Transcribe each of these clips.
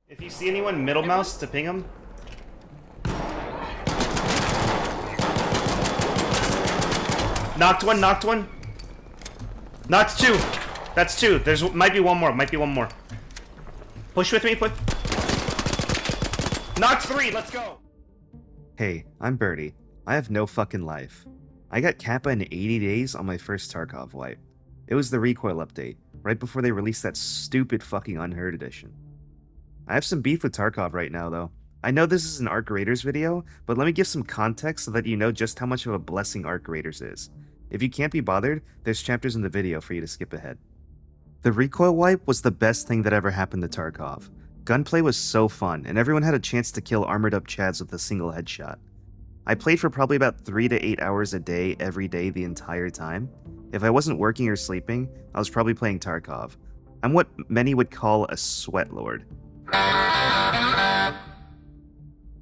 If you see anyone middle mouse to ping them. Knocked one, knocked one. Knocked two. That's two. There's might be one more, might be one more. Push with me, push. Knocked three, let's go. Hey, I'm Birdie. I have no fucking life. I got Kappa in 80 days on my first Tarkov wipe. It was the recoil update, right before they released that stupid fucking Unheard edition. I have some beef with Tarkov right now though. I know this is an Arc Raiders video, but let me give some context so that you know just how much of a blessing Arc Raiders is. If you can't be bothered, there's chapters in the video for you to skip ahead. The recoil wipe was the best thing that ever happened to Tarkov. Gunplay was so fun, and everyone had a chance to kill armored up chads with a single headshot. I played for probably about 3 to 8 hours a day every day the entire time. If I wasn't working or sleeping, I was probably playing Tarkov. I'm what many would call a sweat lord. I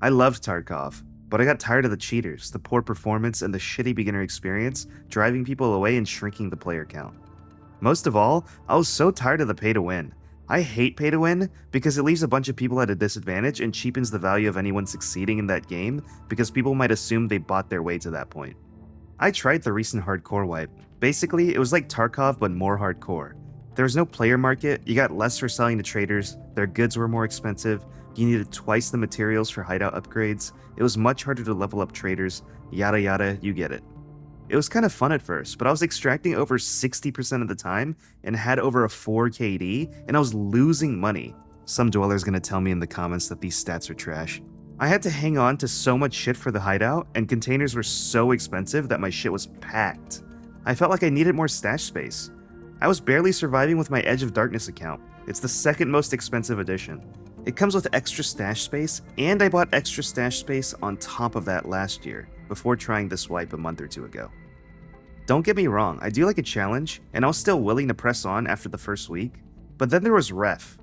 loved Tarkov, but I got tired of the cheaters, the poor performance, and the shitty beginner experience driving people away and shrinking the player count. Most of all, I was so tired of the pay to win. I hate pay to win because it leaves a bunch of people at a disadvantage and cheapens the value of anyone succeeding in that game because people might assume they bought their way to that point. I tried the recent hardcore wipe. Basically, it was like Tarkov but more hardcore. There was no player market, you got less for selling to traders, their goods were more expensive, you needed twice the materials for hideout upgrades, it was much harder to level up traders, yada yada, you get it. It was kind of fun at first, but I was extracting over 60% of the time and had over a 4 KD, and I was losing money. Some dweller's gonna tell me in the comments that these stats are trash. I had to hang on to so much shit for the hideout, and containers were so expensive that my shit was packed. I felt like I needed more stash space. I was barely surviving with my Edge of Darkness account. It's the second most expensive edition. It comes with extra stash space, and I bought extra stash space on top of that last year, before trying this wipe a month or two ago. Don't get me wrong, I do like a challenge, and I was still willing to press on after the first week, but then there was Ref,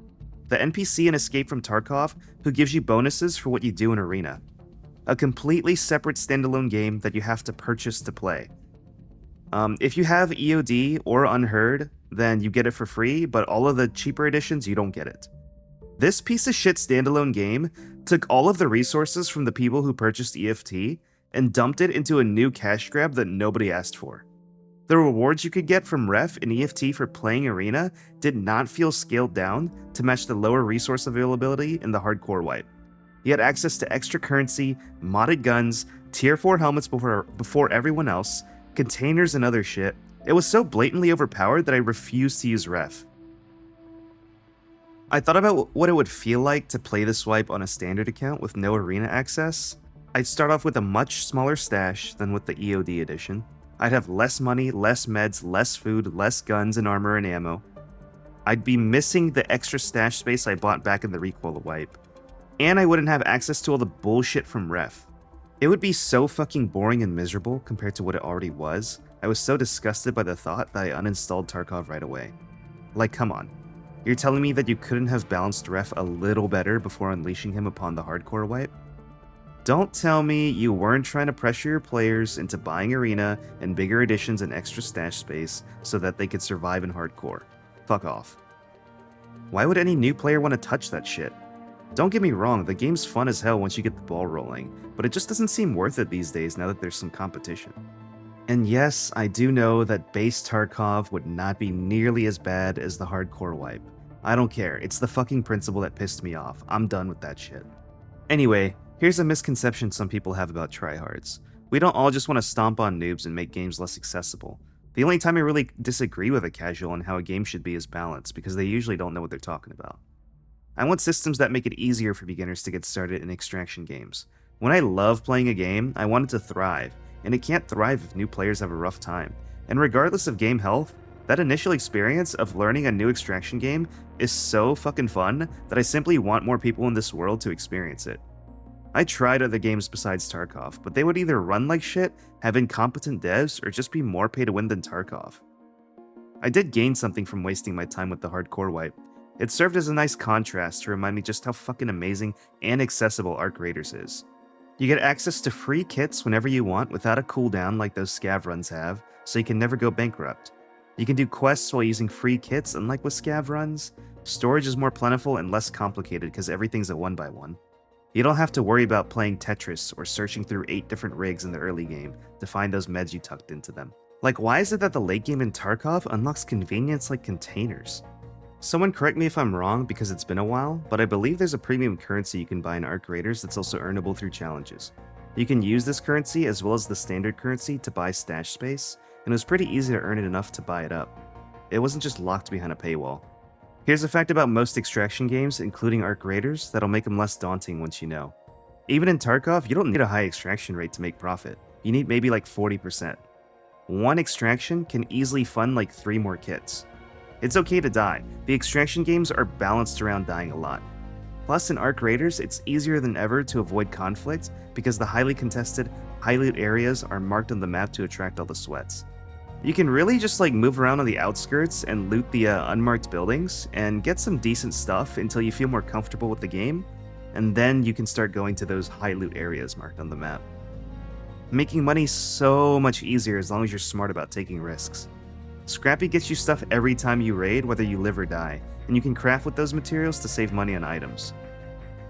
the NPC in Escape from Tarkov who gives you bonuses for what you do in Arena. A completely separate standalone game that you have to purchase to play. If you have EOD or Unheard, then you get it for free, but all of the cheaper editions, you don't get it. This piece of shit standalone game took all of the resources from the people who purchased EFT and dumped it into a new cash grab that nobody asked for. The rewards you could get from Ref and EFT for playing Arena did not feel scaled down to match the lower resource availability in the hardcore wipe. You had access to extra currency, modded guns, tier 4 helmets before everyone else, containers and other shit. It was so blatantly overpowered that I refused to use Ref. I thought about what it would feel like to play this wipe on a standard account with no Arena access. I'd start off with a much smaller stash than with the EOD edition. I'd have less money, less meds, less food, less guns and armor and ammo. I'd be missing the extra stash space I bought back in the recoil wipe. And I wouldn't have access to all the bullshit from Ref. It would be so fucking boring and miserable compared to what it already was. I was so disgusted by the thought that I uninstalled Tarkov right away. Like, come on. You're telling me that you couldn't have balanced Ref a little better before unleashing him upon the hardcore wipe? Don't tell me you weren't trying to pressure your players into buying Arena and bigger editions and extra stash space so that they could survive in hardcore. Fuck off. Why would any new player want to touch that shit? Don't get me wrong, the game's fun as hell once you get the ball rolling, but it just doesn't seem worth it these days now that there's some competition. And yes, I do know that base Tarkov would not be nearly as bad as the hardcore wipe. I don't care, it's the fucking principle that pissed me off. I'm done with that shit. Anyway, here's a misconception some people have about tryhards. We don't all just want to stomp on noobs and make games less accessible. The only time I really disagree with a casual on how a game should be is balance, because they usually don't know what they're talking about. I want systems that make it easier for beginners to get started in extraction games. When I love playing a game, I want it to thrive, and it can't thrive if new players have a rough time. And regardless of game health, that initial experience of learning a new extraction game is so fucking fun that I simply want more people in this world to experience it. I tried other games besides Tarkov, but they would either run like shit, have incompetent devs, or just be more pay to win than Tarkov. I did gain something from wasting my time with the hardcore wipe. It served as a nice contrast to remind me just how fucking amazing and accessible Arc Raiders is. You get access to free kits whenever you want without a cooldown like those scav runs have, so you can never go bankrupt. You can do quests while using free kits unlike with scav runs. Storage is more plentiful and less complicated because everything's a 1x1. You don't have to worry about playing Tetris or searching through 8 different rigs in the early game to find those meds you tucked into them. Like, why is it that the late game in Tarkov unlocks convenience like containers? Someone correct me if I'm wrong because it's been a while, but I believe there's a premium currency you can buy in Arc Raiders that's also earnable through challenges. You can use this currency as well as the standard currency to buy stash space, and it was pretty easy to earn it enough to buy it up. It wasn't just locked behind a paywall. Here's a fact about most extraction games, including Arc Raiders, that'll make them less daunting once you know. Even in Tarkov, you don't need a high extraction rate to make profit. You need maybe like 40%. One extraction can easily fund like 3 more kits. It's okay to die. The extraction games are balanced around dying a lot. Plus, in Arc Raiders, it's easier than ever to avoid conflict because the highly contested, high loot areas are marked on the map to attract all the sweats. You can really just like move around on the outskirts and loot the unmarked buildings and get some decent stuff until you feel more comfortable with the game, and then you can start going to those high loot areas marked on the map. Making money so much easier as long as you're smart about taking risks. Scrappy gets you stuff every time you raid, whether you live or die, and you can craft with those materials to save money on items.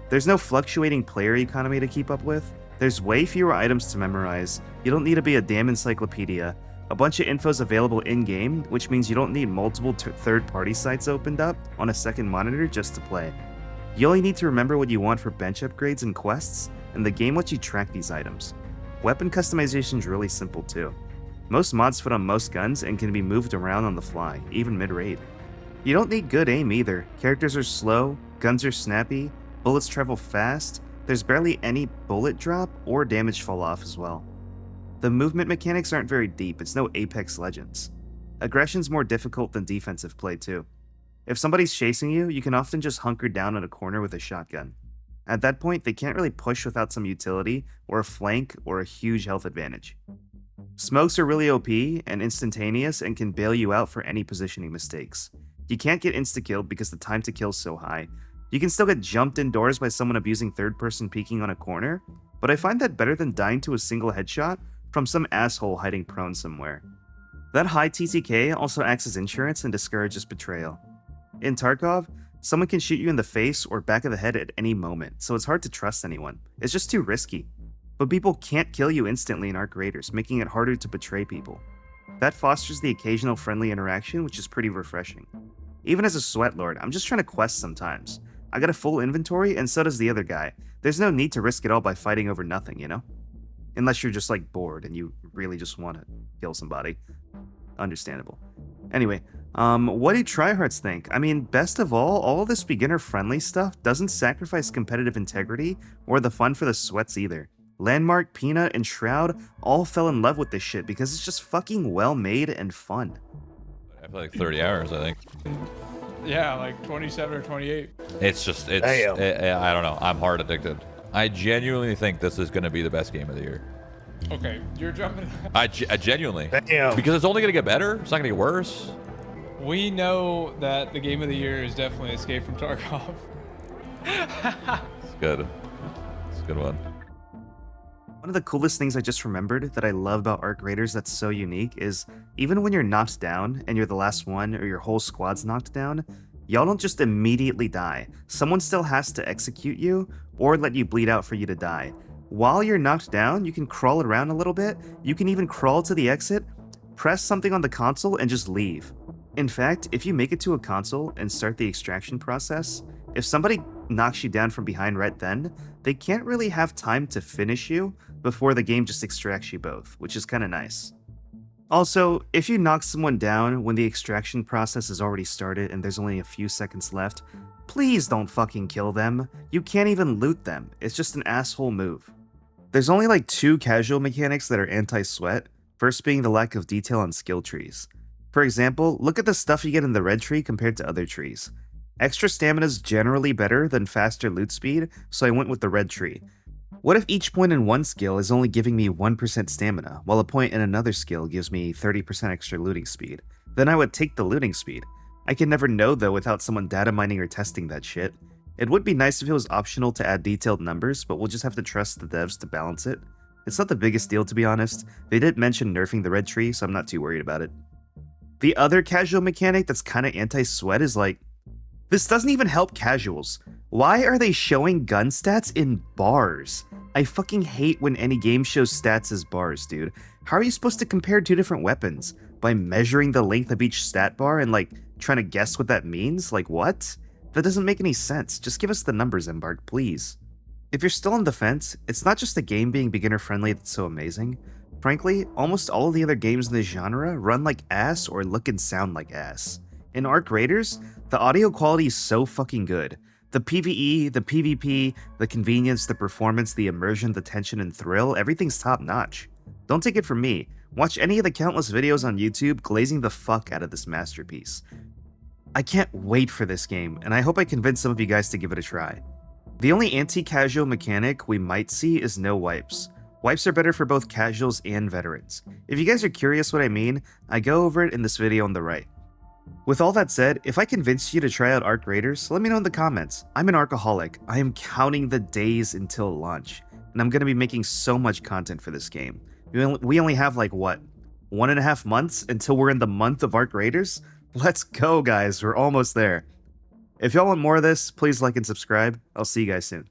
There's no fluctuating player economy to keep up with, there's way fewer items to memorize, you don't need to be a damn encyclopedia, a bunch of info's available in-game, which means you don't need multiple third-party sites opened up on a second monitor just to play. You only need to remember what you want for bench upgrades and quests, and the game lets you track these items. Weapon customization is really simple too. Most mods fit on most guns and can be moved around on the fly, even mid-raid. You don't need good aim either. Characters are slow, guns are snappy, bullets travel fast, there's barely any bullet drop or damage fall off as well. The movement mechanics aren't very deep, it's no Apex Legends. Aggression's more difficult than defensive play too. If somebody's chasing you, you can often just hunker down in a corner with a shotgun. At that point, they can't really push without some utility, or a flank, or a huge health advantage. Smokes are really OP and instantaneous and can bail you out for any positioning mistakes. You can't get insta-killed because the time to kill is so high. You can still get jumped indoors by someone abusing third-person peeking on a corner, but I find that better than dying to a single headshot from some asshole hiding prone somewhere. That high TTK also acts as insurance and discourages betrayal. In Tarkov, someone can shoot you in the face or back of the head at any moment, so it's hard to trust anyone. It's just too risky. But people can't kill you instantly in Arc Raiders, making it harder to betray people. That fosters the occasional friendly interaction, which is pretty refreshing. Even as a sweat lord, I'm just trying to quest sometimes. I got a full inventory, and so does the other guy. There's no need to risk it all by fighting over nothing, you know? Unless you're just like bored and you really just want to kill somebody. Understandable. Anyway, what do tryhards think? I mean, best of all of this beginner-friendly stuff doesn't sacrifice competitive integrity or the fun for the sweats either. Landmark, Peanut, and Shroud all fell in love with this shit because it's just fucking well-made and fun. I feel like 30 hours, I think. Yeah, like 27 or 28. It's just, I don't know. I'm hard addicted. I genuinely think this is going to be the best game of the year. Okay, you're jumping. I genuinely. Damn. Because it's only going to get better. It's not going to get worse. We know that the game of the year is definitely Escape from Tarkov. It's good. It's a good one. One of the coolest things I just remembered that I love about Arc Raiders that's so unique is even when you're knocked down and you're the last one or your whole squad's knocked down, y'all don't just immediately die. Someone still has to execute you or let you bleed out for you to die. While you're knocked down, you can crawl around a little bit, you can even crawl to the exit, press something on the console, and just leave. In fact, if you make it to a console and start the extraction process, if somebody knocks you down from behind right then, they can't really have time to finish you before the game just extracts you both, which is kinda nice. Also, if you knock someone down when the extraction process has already started and there's only a few seconds left, please don't fucking kill them. You can't even loot them. It's just an asshole move. There's only like 2 casual mechanics that are anti-sweat, first being the lack of detail on skill trees. For example, look at the stuff you get in the red tree compared to other trees. Extra stamina is generally better than faster loot speed, so I went with the red tree. What if each point in one skill is only giving me 1% stamina, while a point in another skill gives me 30% extra looting speed? Then I would take the looting speed. I can never know though without someone data mining or testing that shit. It would be nice if it was optional to add detailed numbers, but we'll just have to trust the devs to balance it. It's not the biggest deal to be honest. They did mention nerfing the red tree, so I'm not too worried about it. The other casual mechanic that's kinda anti-sweat is like, This doesn't even help casuals. Why are they showing gun stats in bars? I fucking hate when any game shows stats as bars, dude. How are you supposed to compare two different weapons? By measuring the length of each stat bar and like trying to guess what that means? Like what? That doesn't make any sense. Just give us the numbers, Embark, please. If you're still on the fence, it's not just the game being beginner friendly that's so amazing. Frankly, almost all of the other games in this genre run like ass or look and sound like ass. In Arc Raiders, the audio quality is so fucking good. The PvE, the PvP, the convenience, the performance, the immersion, the tension and thrill, everything's top notch. Don't take it from me. Watch any of the countless videos on YouTube glazing the fuck out of this masterpiece. I can't wait for this game, and I hope I convince some of you guys to give it a try. The only anti-casual mechanic we might see is no wipes. Wipes are better for both casuals and veterans. If you guys are curious what I mean, I go over it in this video on the right. With all that said, if I convinced you to try out Arc Raiders, let me know in the comments. I'm an Arcaholic. I am counting the days until launch, and I'm going to be making so much content for this game. We only have like, what, 1.5 months until we're in the month of Arc Raiders? Let's go, guys. We're almost there. If y'all want more of this, please like and subscribe. I'll see you guys soon.